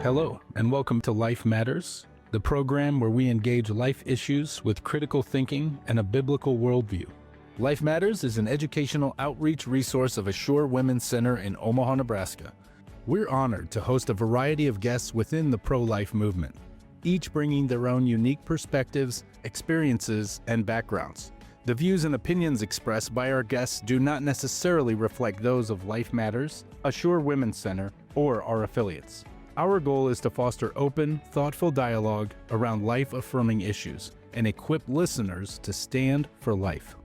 Hello, and welcome to Life Matters, the program where we engage life issues with critical thinking and a biblical worldview. Life Matters is an educational outreach resource of Assure Women's Center in Omaha, Nebraska. We're honored to host a variety of guests within the pro-life movement, each bringing their own unique perspectives, experiences, and backgrounds. The views and opinions expressed by our guests do not necessarily reflect those of Life Matters, Assure Women's Center, or our affiliates. Our goal is to foster open, thoughtful dialogue around life-affirming issues and equip listeners to stand for life.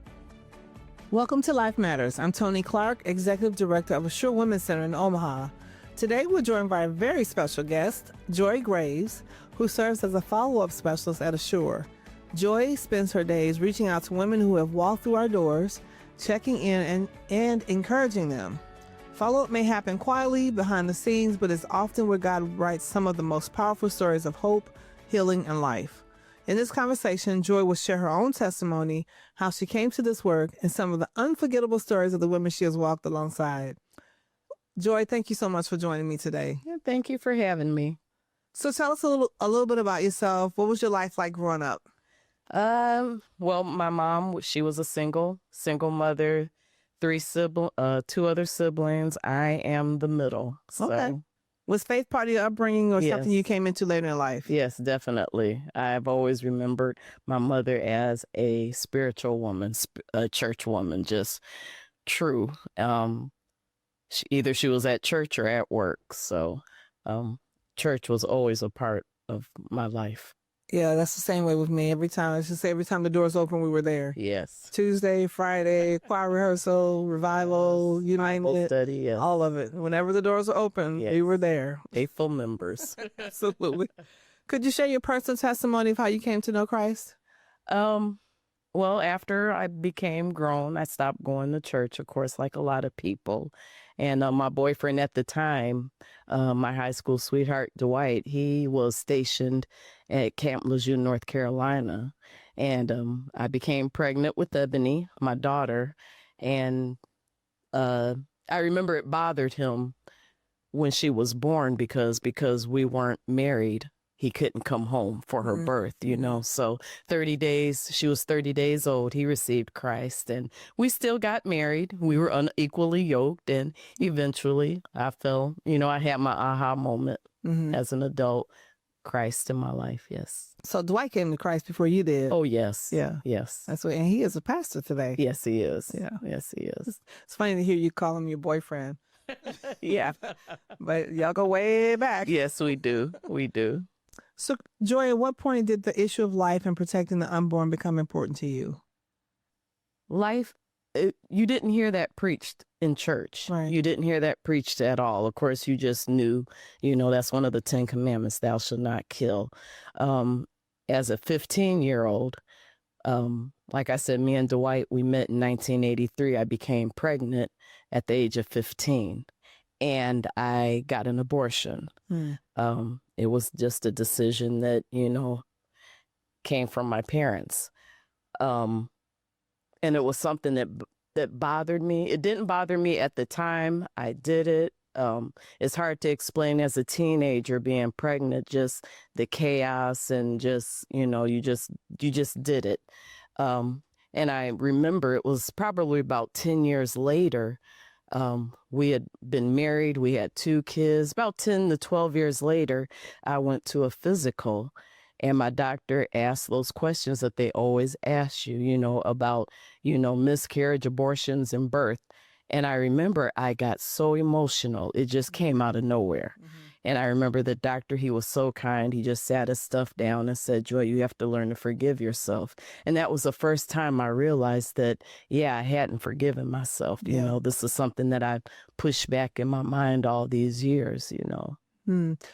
Welcome to Life Matters. I'm Tony Clark, Executive Director of Assure Women's Center in Omaha. Today, we're joined by a very special guest, Joy Graves, who serves as a follow-up specialist at Assure. Joy spends her days reaching out to women who have walked through our doors, checking in and encouraging them. Follow-up may happen quietly behind the scenes, but it's often where God writes some of the most powerful stories of hope, healing, and life. In this conversation, Joy will share her own testimony, how she came to this work, and some of the unforgettable stories of the women she has walked alongside. Joy, thank you so much for joining me today. Yeah, thank you for having me. So tell us a little bit about yourself. What was your life like growing up? Well, my mom, she was a single mother, two other siblings. I am the middle. So. Okay. Was faith part of your upbringing or something you came into later in life? Yes, definitely. I've always remembered my mother as a spiritual woman, a church woman, just true. Either she was at church or at work. So church was always a part of my life. Yeah, that's the same way with me. Every time the doors open, we were there. Yes. Tuesday, Friday, choir rehearsal, revival, you name it. Study, yes. All of it. Whenever the doors are open, we were there. Faithful members. Absolutely. Could you share your personal testimony of how you came to know Christ? Well, after I became grown, I stopped going to church, of course, like a lot of people. And my boyfriend at the time, my high school sweetheart, Dwight, he was stationed at Camp Lejeune, North Carolina. And I became pregnant with Ebony, my daughter. And I remember it bothered him when she was born because we weren't married. He couldn't come home for her birth, So 30 days, she was 30 days old. He received Christ and we still got married. We were unequally yoked. And eventually I fell, I had my aha moment as an adult. Christ in my life. Yes. So Dwight came to Christ before you did. Oh, yes. Yeah. Yes. That's what, and he is a pastor today. Yes, he is. Yeah. Yes, he is. It's funny to hear you call him your boyfriend. Yeah. But y'all go way back. Yes, we do. We do. So, Joy, at what point did the issue of life and protecting the unborn become important to you? Life, you didn't hear that preached in church. Right. You didn't hear that preached at all. Of course, you just knew, that's one of the 10 commandments, thou shalt not kill. As a 15-year-old, like I said, me and Dwight, we met in 1983. I became pregnant at the age of 15 and I got an abortion. It was just a decision that, came from my parents. And it was something that bothered me. It didn't bother me at the time I did it. It's hard to explain as a teenager being pregnant, just the chaos and just, you just did it. And I remember it was probably about 10 years later. We had been married. We had 2 kids. About 10 to 12 years later, I went to a physical and my doctor asked those questions that they always ask you, about, miscarriage, abortions, and birth. And I remember I got so emotional. It just came out of nowhere. And I remember the doctor, he was so kind. He just sat his stuff down and said, Joy, you have to learn to forgive yourself. And that was the first time I realized that, I hadn't forgiven myself. This is something that I've pushed back in my mind all these years,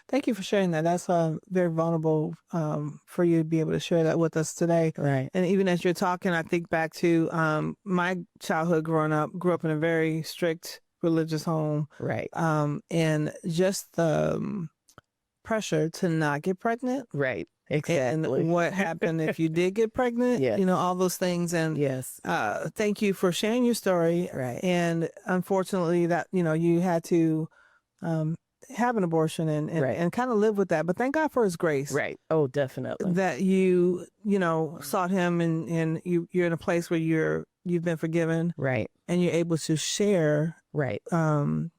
Thank you for sharing that. That's very vulnerable for you to be able to share that with us today. Right. And even as you're talking, I think back to my childhood grew up in a very strict religious home. Right. And just the pressure to not get pregnant. Right. Exactly. And what happened if you did get pregnant, yes. All those things. And yes. Thank you for sharing your story. Right. And unfortunately that, you had to have an abortion and Right. and kind of live with that. But thank God for His grace Right. Oh, definitely. that you know sought Him and you're in a place where you've been forgiven Right. and you're able to share. Right. I'm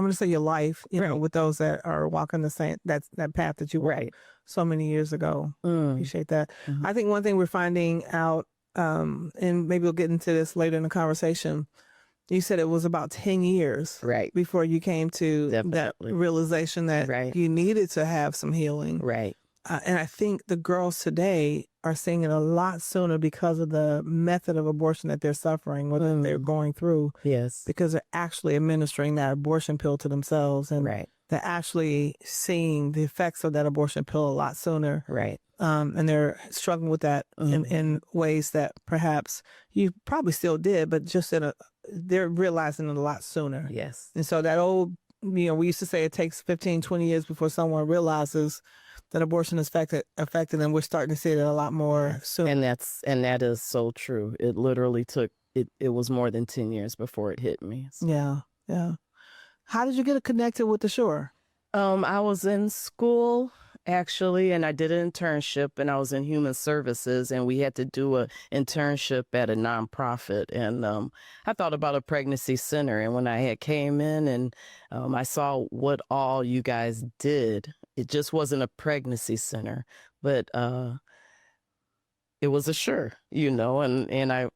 going to say your life, you know, Right. with those that are walking the same that path that you walked Right. so many years ago. Appreciate that. Mhm. I think one thing we're finding out, and maybe we'll get into this later in the conversation. You said it was about 10 years Right. before you came to that Definitely. realization that Right. you needed to have some healing. Right. And I think the girls today are seeing it a lot sooner because of the method of abortion that they're suffering or that they're going through, Yes. because they're actually administering that abortion pill to themselves and Right. they're actually seeing the effects of that abortion pill a lot sooner. Right. And they're struggling with that in ways that perhaps you probably still did, but just they're realizing it a lot sooner. Yes. And so that old, you know, we used to say it takes 15, 20 years before someone realizes that abortion is affected them. We're starting to see it a lot more soon. And that is so true. It literally took it was more than 10 years before it hit me. So, Yeah. Yeah. How did you get connected with the Shore? I was in school actually, and I did an internship, and I was in human services, and we had to do a internship at a nonprofit, and I thought about a pregnancy center, and when I had came in and I saw what all you guys did, it just wasn't a pregnancy center, but it was Assure, you know, and I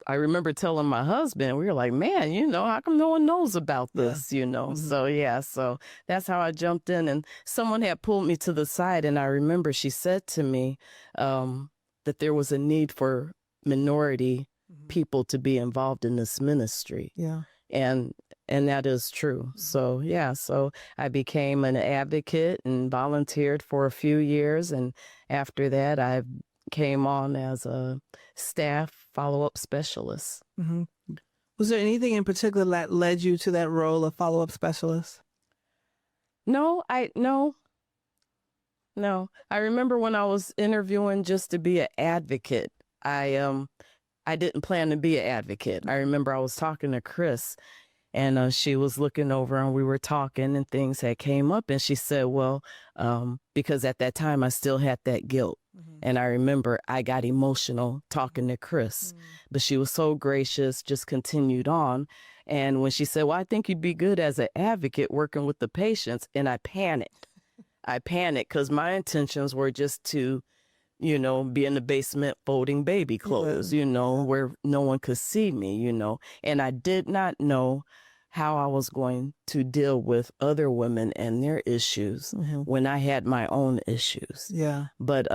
remember telling my husband, we were like, man, you know, how come no one knows about this, you know? Mhm. So yeah, so that's how I jumped in, and someone had pulled me to the side, and I remember she said to me that there was a need for minority people to be involved in this ministry. Yeah. And that is true. So yeah, so I became an advocate and volunteered for a few years, and after that I came on as a staff follow-up specialist. Mm-hmm. Was there anything in particular that led you to that role of follow-up specialist? No. I remember when I was interviewing just to be an advocate, I didn't plan to be an advocate. I remember I was talking to Chris, and she was looking over, and we were talking, and things had came up, and she said, well, because at that time I still had that guilt. And I remember I got emotional talking to Chris, but she was so gracious, just continued on. And when she said, well, I think you'd be good as an advocate working with the patients, and I panicked. Because my intentions were just to, you know, be in the basement folding baby clothes, you know, where no one could see me, you know. And I did not know how I was going to deal with other women and their issues when I had my own issues. Yeah. But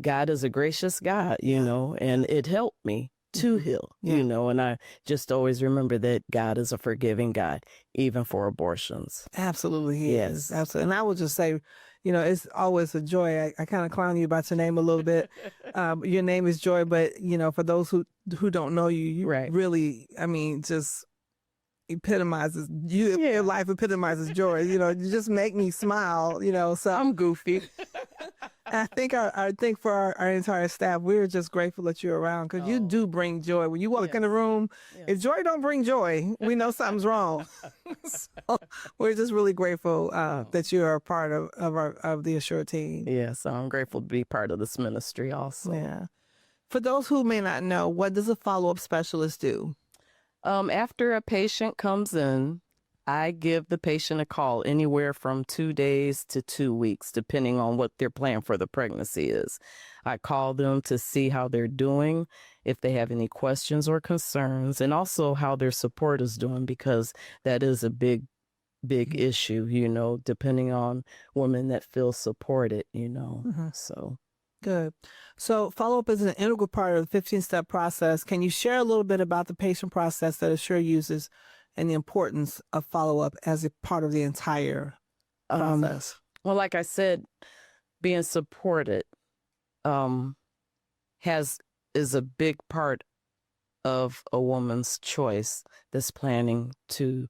God is a gracious God, you know, and it helped me to heal, you know, and I just always remember that God is a forgiving God, even for abortions. Absolutely, he Yes. is. Absolutely. And I would just say, you know, it's always a joy. I kind of clown you about your name a little bit. Your name is Joy, but, you know, for those who don't know you, you Right. really, I mean, just epitomizes, your life epitomizes joy. You know, you just make me smile, you know. So I'm goofy. I think for our entire staff, we're just grateful that you're around because you do bring joy. When you walk in the room, if joy don't bring joy, we know something's wrong. So we're just really grateful that you are a part of the Assure team. Yes, I'm grateful to be part of this ministry also. Yeah. For those who may not know, what does a follow-up specialist do? After a patient comes in, I give the patient a call anywhere from 2 days to 2 weeks, depending on what their plan for the pregnancy is. I call them to see how they're doing, if they have any questions or concerns, and also how their support is doing, because that is a big issue, you know, depending on women that feel supported, you know. So. Good. So follow-up is an integral part of the 15-step process. Can you share a little bit about the patient process that Assure uses and the importance of follow-up as a part of the entire process? Well, like I said, being supported is a big part of a woman's choice that's planning to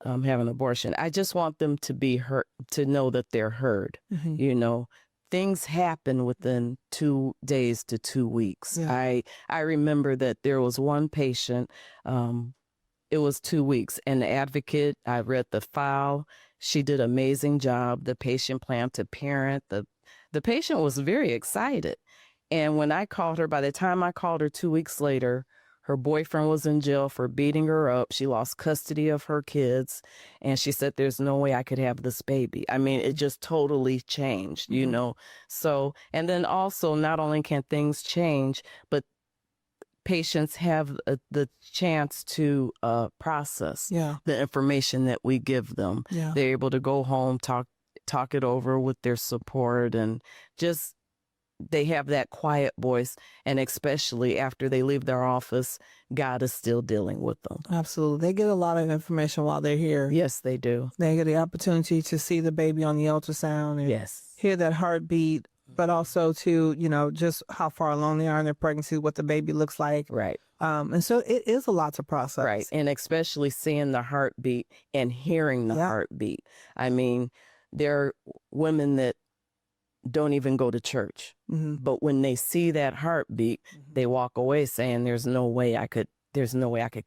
have an abortion. I just want them to be heard, to know that they're heard. You know, things happen within 2 days to 2 weeks. Yeah. I remember that there was one patient. it was 2 weeks. And the advocate, I read the file. She did an amazing job. The patient plan to parent. The patient was very excited. And when I called her, by the time I called her 2 weeks later, her boyfriend was in jail for beating her up. She lost custody of her kids. And she said, there's no way I could have this baby. I mean, it just totally changed, you know. So, and then also, not only can things change, but patients have the chance to process the information that we give them. Yeah. They're able to go home, talk it over with their support, and just they have that quiet voice. And especially after they leave their office, God is still dealing with them. Absolutely. They get a lot of information while they're here. Yes, they do. They get the opportunity to see the baby on the ultrasound and Yes. hear that heartbeat, but also to, you know, just how far along they are in their pregnancy, what the baby looks like. Right. And so it is a lot to process. Right. And especially seeing the heartbeat and hearing the heartbeat. I mean, there are women that don't even go to church, but when they see that heartbeat, they walk away saying, there's no way I could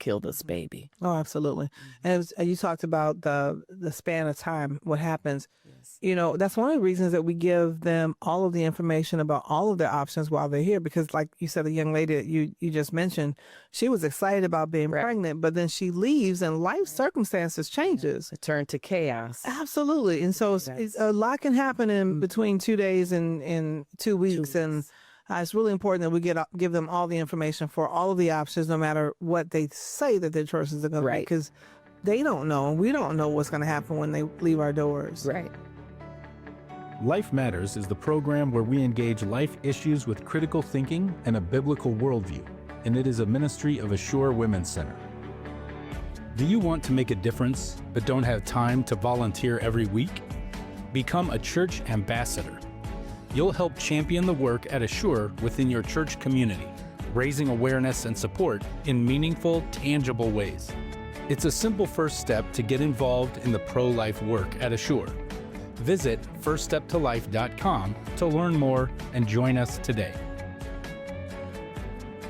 kill this baby. Oh, absolutely. And you talked about the span of time, what happens. Yes. You know, that's one of the reasons that we give them all of the information about all of their options while they're here. Because like you said, the young lady that you just mentioned, she was excited about being pregnant, but then she leaves and life circumstances changes. It turned to chaos. Absolutely. And so a lot can happen in between 2 days and 2 weeks. And it's really important that we give them all the information for all of the options, no matter what they say that their choices are going to be, because they don't know. We don't know what's going to happen when they leave our doors. Right. Life Matters is the program where we engage life issues with critical thinking and a biblical worldview, and it is a ministry of Assure Women's Center. Do you want to make a difference but don't have time to volunteer every week? Become a church ambassador. You'll help champion the work at Assure within your church community, raising awareness and support in meaningful, tangible ways. It's a simple first step to get involved in the pro-life work at Assure. Visit firststeptolife.com to learn more and join us today.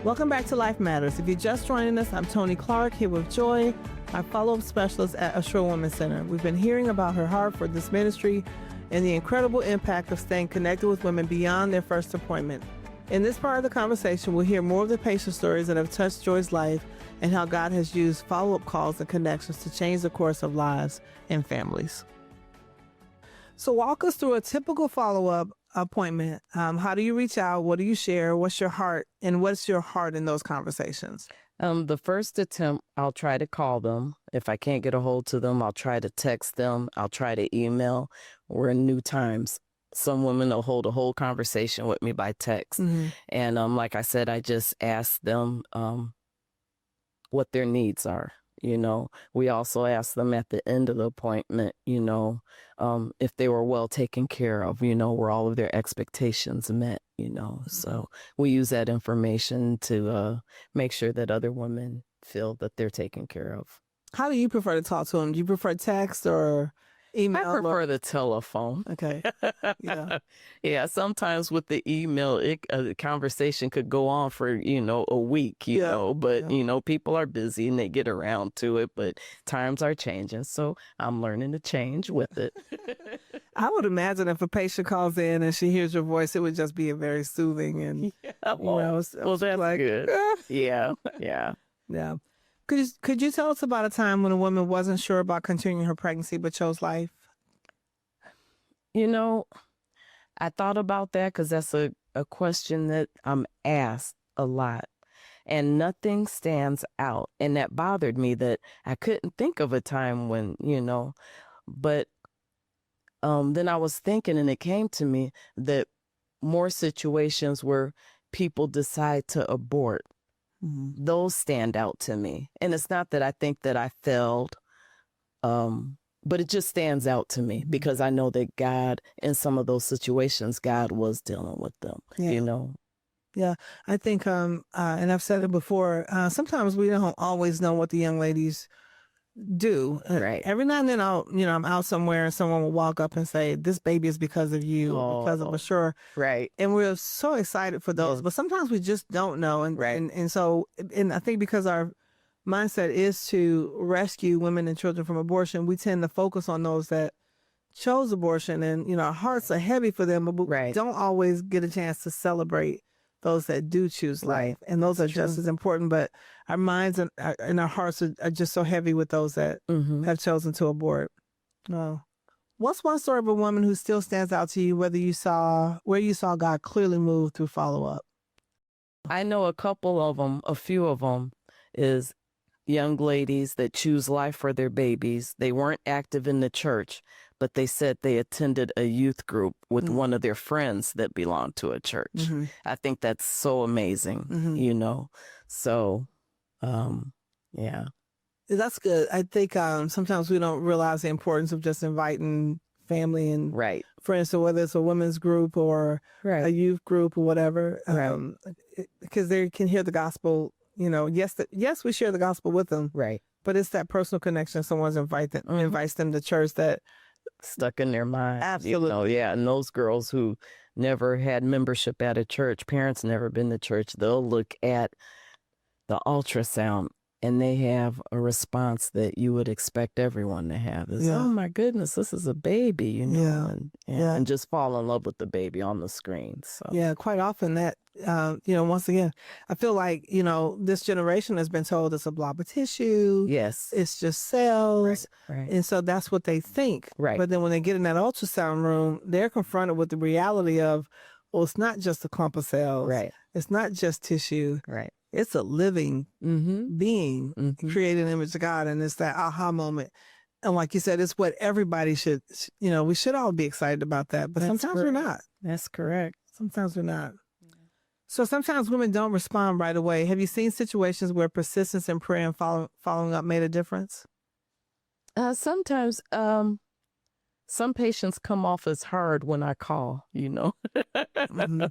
Welcome back to Life Matters. If you're just joining us, I'm Tony Clark here with Joy, our follow-up specialist at Assure Women's Center. We've been hearing about her heart for this ministry and the incredible impact of staying connected with women beyond their first appointment. In this part of the conversation, we'll hear more of the patient stories that have touched Joy's life and how God has used follow-up calls and connections to change the course of lives and families. So walk us through a typical follow-up appointment. How do you reach out? What do you share? What's your heart? And what's your heart in those conversations? The first attempt, I'll try to call them. If I can't get a hold to them, I'll try to text them. I'll try to email. We're in new times. Some women will hold a whole conversation with me by text. And like I said, I just ask them what their needs are. You know, we also ask them at the end of the appointment, you know, if they were well taken care of, you know, were all of their expectations met, you know. So we use that information to make sure that other women feel that they're taken care of. How do you prefer to talk to them? Do you prefer text or email? I prefer the telephone. Okay. Yeah. Yeah. Sometimes with the email, the conversation could go on for, you know, a week, you know, but, you know, people are busy and they get around to it, but times are changing. So I'm learning to change with it. I would imagine if a patient calls in and she hears your voice, it would just be a very soothing and, you know, well, that's like, good. Yeah. Yeah. Could you tell us about a time when a woman wasn't sure about continuing her pregnancy but chose life? You know, I thought about that because that's a question that I'm asked a lot. And nothing stands out. And that bothered me that I couldn't think of a time when, you know, but then I was thinking and it came to me that more situations where people decide to abort. Those stand out to me. And it's not that I think that I failed, but it just stands out to me because I know that God, in some of those situations, God was dealing with them, you know. Yeah, I think, and I've said it before, sometimes we don't always know what the young ladies do. Right. Every now and then I'm out somewhere and someone will walk up and say, this baby is because of you, because of Assure. Right. And we're so excited for those, but sometimes we just don't know. And, and so I think because our mindset is to rescue women and children from abortion, we tend to focus on those that chose abortion, and our hearts are heavy for them, but we Right. don't always get a chance to celebrate those that do choose life, and those are just true. as important. But our minds and our hearts are just so heavy with those that Mm-hmm. have chosen to abort. What's one story of a woman who still stands out to you, where you saw God clearly move through follow up? I know a couple of them, a few of them, is young ladies that choose life for their babies. They weren't active in the church, but they said they attended a youth group with one of their friends that belonged to a church. Mm-hmm. I think that's so amazing, Mm-hmm. So, yeah. That's good. I think sometimes we don't realize the importance of just inviting family and Right. friends, so whether it's a women's group or a Right. youth group or whatever, Right. because they can hear the gospel. Yes, we share the gospel with them, Right. but it's that personal connection. Someone invites them to church that Stuck in their mind. Absolutely. Yeah. And those girls who never had membership at a church, parents never been to church, they'll look at the ultrasound and they have a response that you would expect everyone to have. Is, Yeah. oh my goodness, this is a baby, Yeah. and just fall in love with the baby on the screen. So Yeah, quite often that, once again, I feel like, this generation has been told it's a blob of tissue. yes. It's just cells. Right. And so that's what they think. Right. But then when they get in that ultrasound room, they're confronted with the reality of, well, it's not just a clump of cells. Right. It's not just tissue. Right. It's a living Mm-hmm. being Mm-hmm. created in the image of God. And it's that aha moment. And like you said, it's what everybody should, we should all be excited about that. But That's sometimes we're correct. not. That's correct. Sometimes we're not. So sometimes women don't respond right away. Have you seen situations where persistence in prayer and following up made a difference? Sometimes some patients come off as hard when I call, Mhm.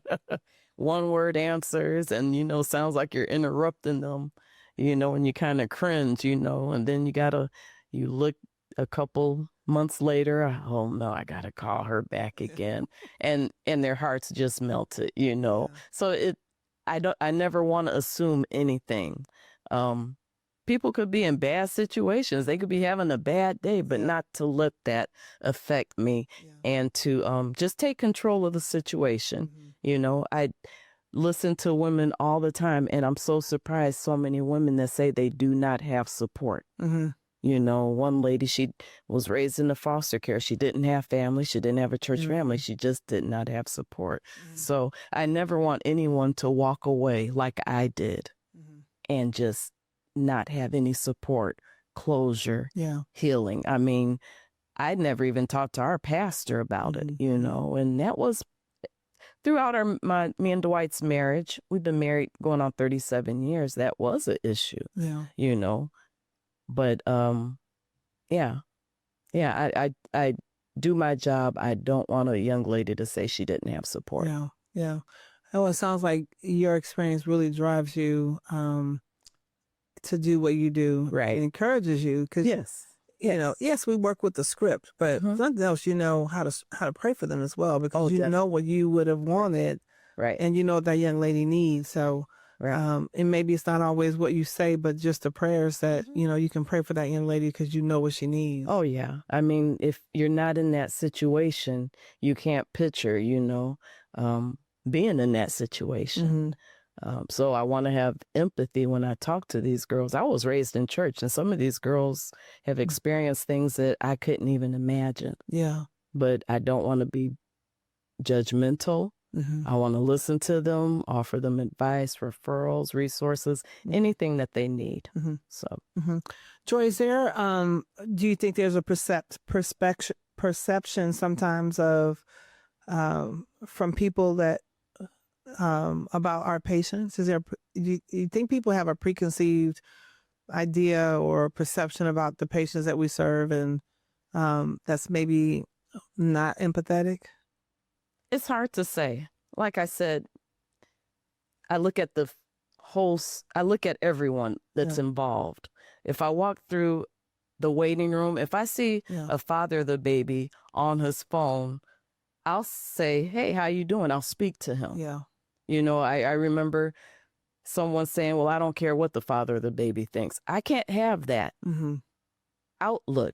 One word answers and, sounds like you're interrupting them, and you kind of cringe, and then you look a couple months later, oh no, I got to call her back again. and their hearts just melted, So I never want to assume anything. People could be in bad situations. They could be having a bad day, but not to let that affect me and to just take control of the situation. I listen to women all the time, and I'm so surprised so many women that say they do not have support. Mm-hmm. One lady, she was raised in the foster care. She didn't have family. She didn't have a church family. She just did not have support. So I never want anyone to walk away like I did and just not have any support, closure, healing. I mean, I'd never even talked to our pastor about it, and that was throughout me and Dwight's marriage. We've been married going on 37 years. That was an issue, but I do my job. I don't want a young lady to say she didn't have support. Yeah. Oh, it sounds like your experience really drives you to do what you do. Right. It encourages you because yes, we work with the script, but something else, how to pray for them as well, because know what you would have wanted, right? And what that young lady needs. So, and maybe it's not always what you say, but just the prayers that you can pray for that young lady because you know what she needs. Oh yeah, I mean, if you're not in that situation, you can't picture, being in that situation. So I want to have empathy when I talk to these girls. I was raised in church, and some of these girls have experienced things that I couldn't even imagine. Yeah. But I don't want to be judgmental. I want to listen to them, offer them advice, referrals, resources, anything that they need. So, Joy, is there, do you think there's a perception sometimes of, from people that, about our patients? Do you think people have a preconceived idea or perception about the patients that we serve, and that's maybe not empathetic? It's hard to say. Like I said, I look at I look at everyone that's involved. If I walk through the waiting room, if I see a father of the baby on his phone, I'll say, hey, how you doing? I'll speak to him. Yeah. I remember someone saying, well, I don't care what the father of the baby thinks. I can't have that Mm-hmm. outlook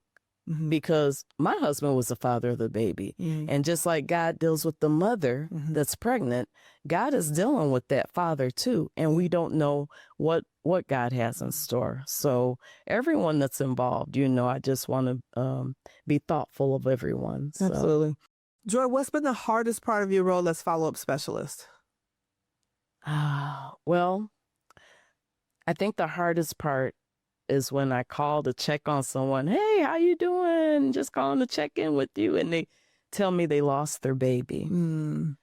Mm-hmm. because my husband was the father of the baby. Mm-hmm. And just like God deals with the mother Mhm. that's pregnant, God is dealing with that father too. And we don't know what God has in store. So everyone that's involved, I just want to be thoughtful of everyone. So. Absolutely. Joy, what's been the hardest part of your role as follow-up specialist? Well, I think the hardest part is when I call to check on someone. Hey, how you doing? Just calling to check in with you. And they tell me they lost their baby. Mm.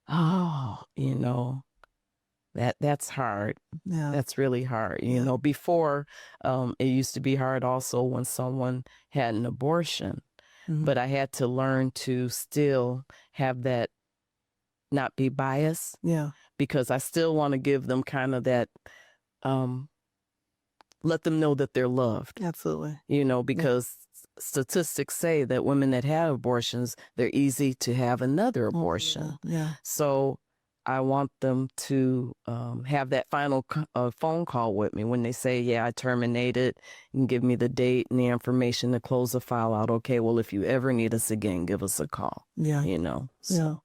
Oh, that's hard. Yeah. That's really hard. Yeah. Before, it used to be hard also when someone had an abortion. Mhm. But I had to learn to still have that, not be biased, Yeah. because I still want to give them kind of that, let them know that they're loved, Absolutely. because statistics say that women that have abortions, they're easy to have another abortion. Yeah. So I want them to have that final phone call with me when they say, yeah, I terminated, and give me the date and the information to close the file out. Okay, well, if you ever need us again, give us a call. Yeah. So. Yeah.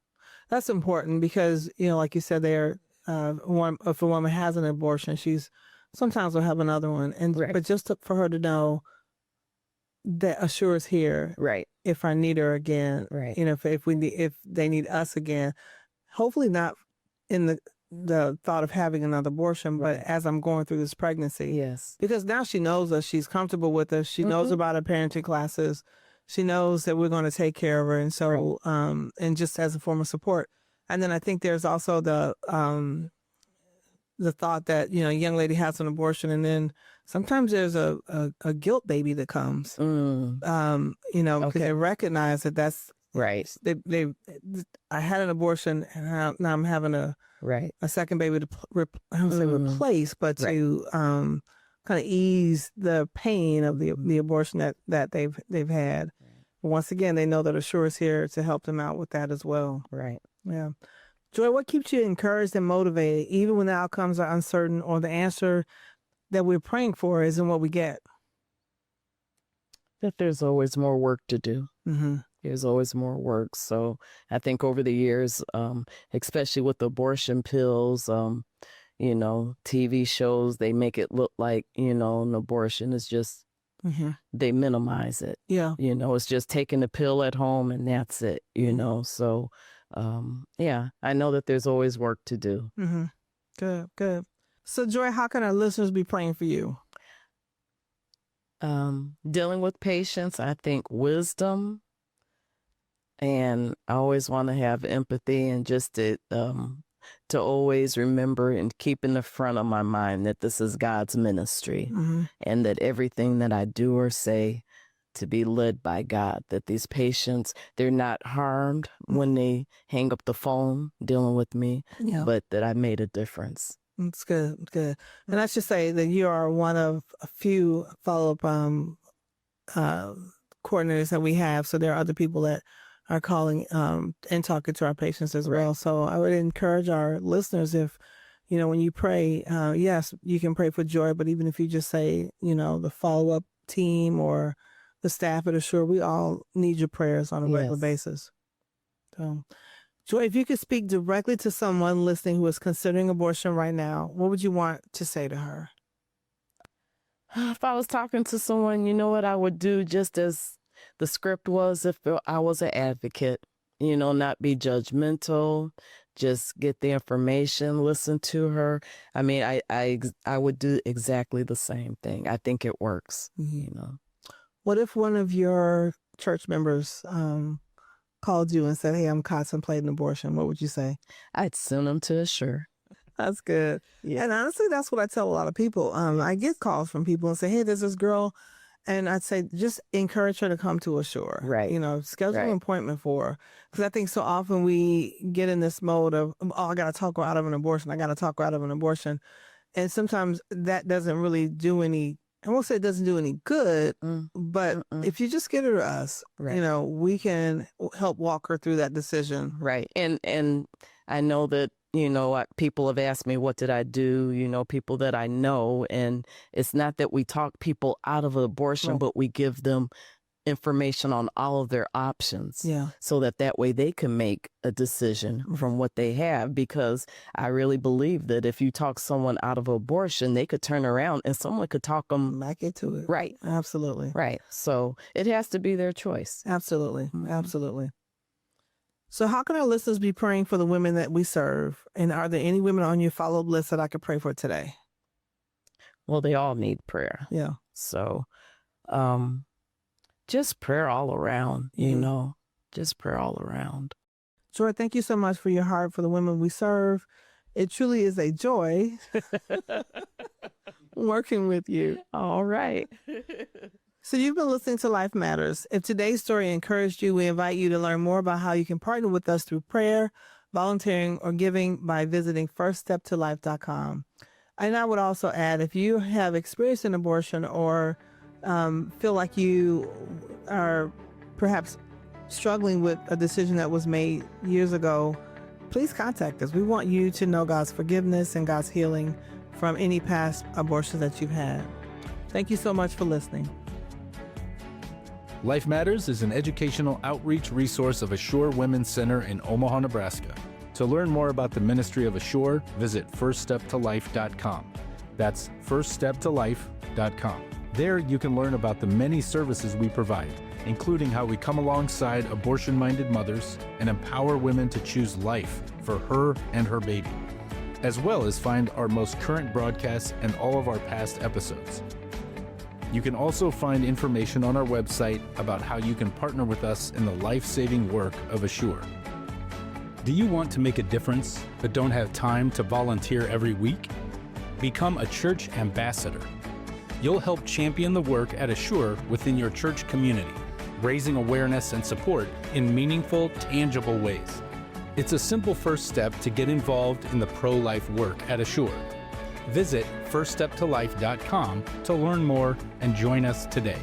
That's important because, like you said there, if a woman has an abortion, she's sometimes will have another one. Right. But just for her to know that Assure is here Right. if I need her again, Right. if they need us again, hopefully not in the thought of having another abortion, but Right. as I'm going through this pregnancy. Yes. Because now she knows us, she's comfortable with us, she knows about her parenting classes, she knows that we're going to take care of her, and so and just as a form of support. And then I think there's also the thought that a young lady has an abortion, and then sometimes there's a guilt baby that comes. Because they recognize that that's Right. I had an abortion, and now I'm having a second baby to I don't say replace, but to kind of ease the pain of the abortion that they've had. But once again, they know that Assure is here to help them out with that as well. Right. Yeah. Joy, what keeps you encouraged and motivated, even when the outcomes are uncertain or the answer that we're praying for isn't what we get? That there's always more work to do. Mm-hmm. There's always more work. So I think over the years, especially with abortion pills, TV shows, they make it look like, an abortion is just, they minimize it. Yeah. It's just taking the pill at home and that's it, So, I know that there's always work to do. Mm-hmm. Good. So, Joy, how can our listeners be praying for you? Dealing with patients, I think wisdom. And I always want to have empathy and just to always remember and keep in the front of my mind that this is God's ministry and that everything that I do or say to be led by God, that these patients, they're not harmed when they hang up the phone dealing with me, but that I made a difference. That's good. And I should say that you are one of a few follow-up coordinators that we have. So there are other people that are calling and talking to our patients as well. So I would encourage our listeners, if, when you pray, yes, you can pray for Joy, but even if you just say, the follow-up team or the staff at Assure, we all need your prayers on a regular basis. So, Joy, if you could speak directly to someone listening who is considering abortion right now, what would you want to say to her? If I was talking to someone, you know what I would do, just as the script was, if I was an advocate, not be judgmental, just get the information, listen to her. I mean, I would do exactly the same thing. I think it works, What if one of your church members called you and said, hey, I'm contemplating abortion? What would you say? I'd send them to Assure. That's good. Yeah. And honestly, that's what I tell a lot of people. I get calls from people and say, hey, there's this girl. And I'd say, just encourage her to come to Assure. Right. Schedule an appointment for her. Because I think so often we get in this mode of, I got to talk her out of an abortion. And sometimes that doesn't really do any, I won't say it doesn't do any good, but if you just get her to us, we can help walk her through that decision. Right. And I know that people have asked me, what did I do? People that I know. And it's not that we talk people out of abortion, but we give them information on all of their options so that way they can make a decision from what they have, because I really believe that if you talk someone out of abortion, they could turn around and someone could talk them back into it. Right. Absolutely. Right. So it has to be their choice. Absolutely. Absolutely. So how can our listeners be praying for the women that we serve? And are there any women on your follow-up list that I could pray for today? Well, they all need prayer. Yeah. So, just prayer all around, just prayer all around. Joy, thank you so much for your heart for the women we serve. It truly is a joy working with you. All right. So you've been listening to Life Matters. If today's story encouraged you, we invite you to learn more about how you can partner with us through prayer, volunteering, or giving by visiting firststeptolife.com. And I would also add, if you have experienced an abortion or feel like you are perhaps struggling with a decision that was made years ago, please contact us. We want you to know God's forgiveness and God's healing from any past abortions that you've had. Thank you so much for listening. Life Matters is an educational outreach resource of Assure Women's Center in Omaha, Nebraska. To learn more about the ministry of Assure, visit firststeptolife.com. That's firststeptolife.com. There you can learn about the many services we provide, including how we come alongside abortion-minded mothers and empower women to choose life for her and her baby, as well as find our most current broadcasts and all of our past episodes. You can also find information on our website about how you can partner with us in the life-saving work of Assure. Do you want to make a difference but don't have time to volunteer every week? Become a church ambassador. You'll help champion the work at Assure within your church community, raising awareness and support in meaningful, tangible ways. It's a simple first step to get involved in the pro-life work at Assure. Visit firststeptolife.com to learn more and join us today.